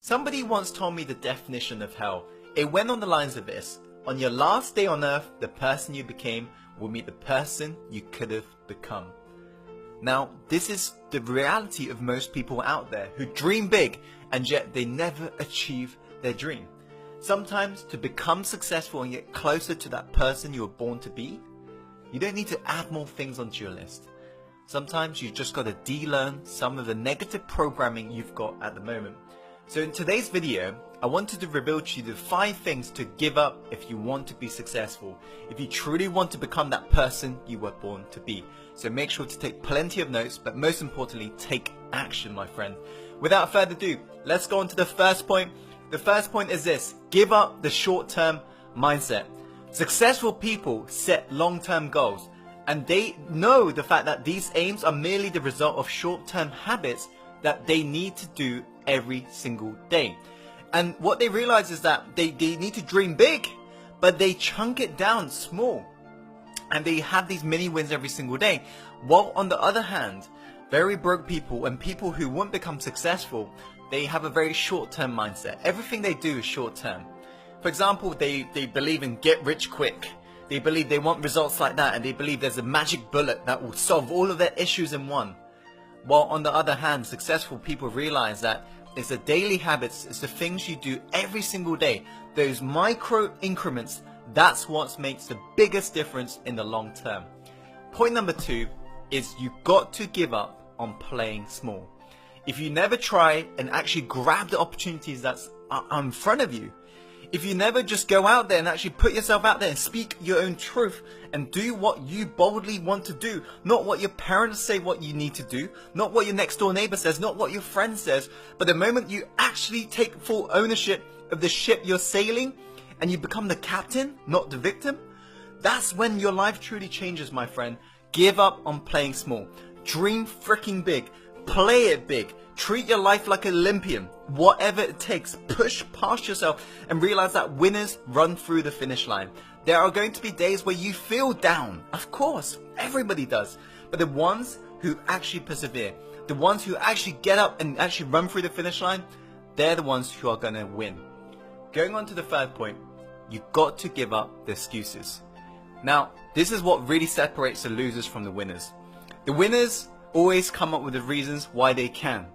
Somebody once told me the definition of hell. It went on the lines of this: on your last day on earth, the person you became will meet the person you could have become. Now, this is the reality of most people out there who dream big and yet they never achieve their dream. Sometimes to become successful and get closer to that person you were born to be, you don't need to add more things onto your list. Sometimes you just got to de-learn some of the negative programming you've got at the moment. So in today's video, I wanted to reveal to you the 5 things to give up if you want to be successful, if you truly want to become that person you were born to be. So make sure to take plenty of notes, but most importantly, take action, my friend. Without further ado, let's go on to the first point. The first point is this: give up the short-term mindset. Successful people set long-term goals, and they know the fact that these aims are merely the result of short-term habits that they need to do every single day. And what they realize is that they need to dream big, but they chunk it down small, and they have these mini wins every single day. While on the other hand, very broke people and people who won't become successful, they have a very short-term mindset. Everything they do is short-term. For example, they believe in get rich quick. They believe they want results like that, and they believe there's a magic bullet that will solve all of their issues in one. While on the other hand, successful people realize that it's the daily habits, it's the things you do every single day, those micro increments, that's what makes the biggest difference in the long term. Point number 2 is you've got to give up on playing small. If you never try and actually grab the opportunities that's in front of you, if you never just go out there and actually put yourself out there and speak your own truth and do what you boldly want to do, not what your parents say what you need to do, not what your next door neighbor says, not what your friend says, but the moment you actually take full ownership of the ship you're sailing and you become the captain, not the victim, that's when your life truly changes, my friend. Give up on playing small. Dream freaking big. Play it big. Treat your life like an Olympian. Whatever it takes, push past yourself and realize that winners run through the finish line. There are going to be days where you feel down. Of course, everybody does. But the ones who actually persevere, the ones who actually get up and actually run through the finish line, they're the ones who are going to win. Going on to the third point, you've got to give up the excuses. Now, this is what really separates the losers from the winners. The winners always come up with the reasons why they can,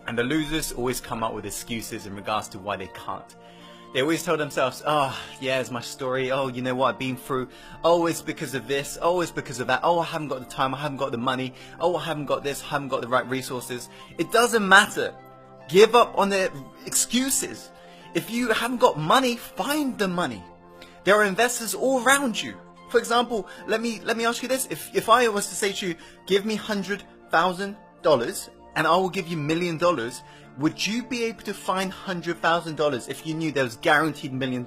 and the losers always come up with excuses in regards to why they can't. They always tell themselves, oh yeah, it's my story, oh you know what I've been through, oh it's because of this, oh it's because of that, oh I haven't got the time, I haven't got the money, oh I haven't got this, I haven't got the right resources. It doesn't matter. Give up on the excuses. If you haven't got money, find the money. There are investors all around you. For example, let me ask you this: if I was to say to you, give me $100,000 and I will give you $1 million, would you be able to find $100,000 if you knew there was guaranteed $1 million?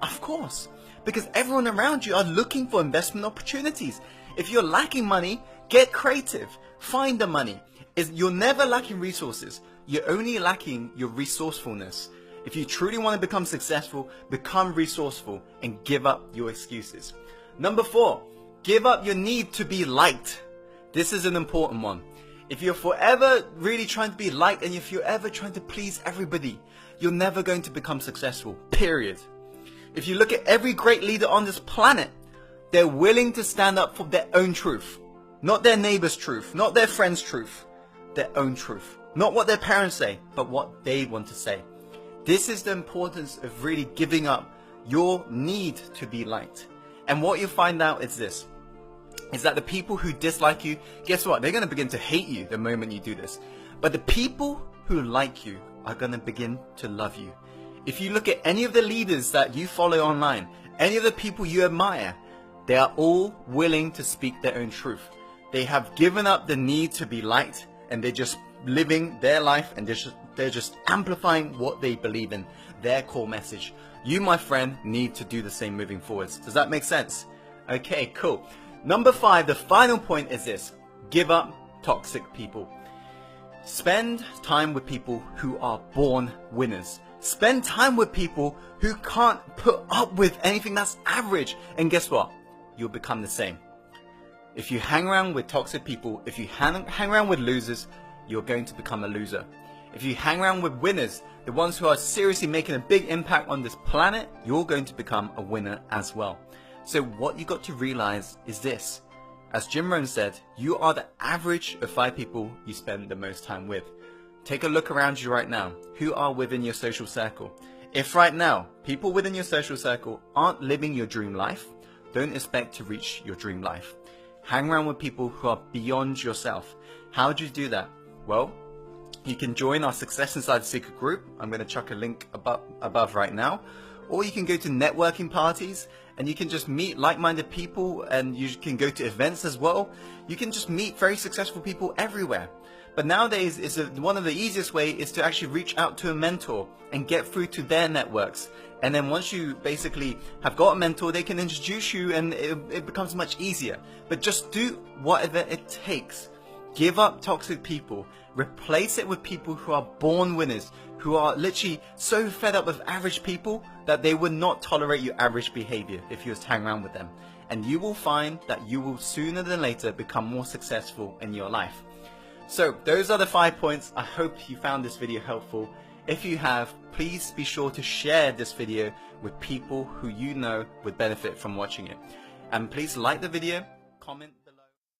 Of course, because everyone around you are looking for investment opportunities. If you're lacking money, get creative, find the money. You're never lacking resources, you're only lacking your resourcefulness. If you truly want to become successful, become resourceful and give up your excuses. Number 4, give up your need to be liked. This is an important one. If you're forever really trying to be liked and if you're ever trying to please everybody, you're never going to become successful, period. If you look at every great leader on this planet, they're willing to stand up for their own truth. Not their neighbor's truth, not their friend's truth, their own truth. Not what their parents say, but what they want to say. This is the importance of really giving up your need to be liked. And what you find out is this, is that the people who dislike you, guess what? They're going to begin to hate you the moment you do this. But the people who like you are going to begin to love you. If you look at any of the leaders that you follow online, any of the people you admire, they are all willing to speak their own truth. They have given up the need to be liked, and they're just living their life, and they're just amplifying what they believe in, their core message. You, my friend, need to do the same moving forwards. Does that make sense? Okay, cool. Number 5, the final point is this: give up toxic people. Spend time with people who are born winners. Spend time with people who can't put up with anything that's average. And guess what? You'll become the same. If you hang around with toxic people, if you hang around with losers, you're going to become a loser. If you hang around with winners, the ones who are seriously making a big impact on this planet, you're going to become a winner as well. So what you got to realize is this. As Jim Rohn said, you are the average of 5 people you spend the most time with. Take a look around you right now. Who are within your social circle? If right now, people within your social circle aren't living your dream life, don't expect to reach your dream life. Hang around with people who are beyond yourself. How do you do that? Well, you can join our Success Inside the Secret group. I'm going to chuck a link above right now. Or you can go to networking parties and you can just meet like-minded people, and you can go to events as well. You can just meet very successful people everywhere. But nowadays, one of the easiest way is to actually reach out to a mentor and get through to their networks. And then once you basically have got a mentor, they can introduce you and it becomes much easier. But just do whatever it takes. Give up toxic people. Replace it with people who are born winners, who are literally so fed up with average people that they would not tolerate your average behavior if you was to hang around with them. And you will find that you will sooner than later become more successful in your life. So those are the 5 points. I hope you found this video helpful. If you have, please be sure to share this video with people who you know would benefit from watching it. And please like the video, comment.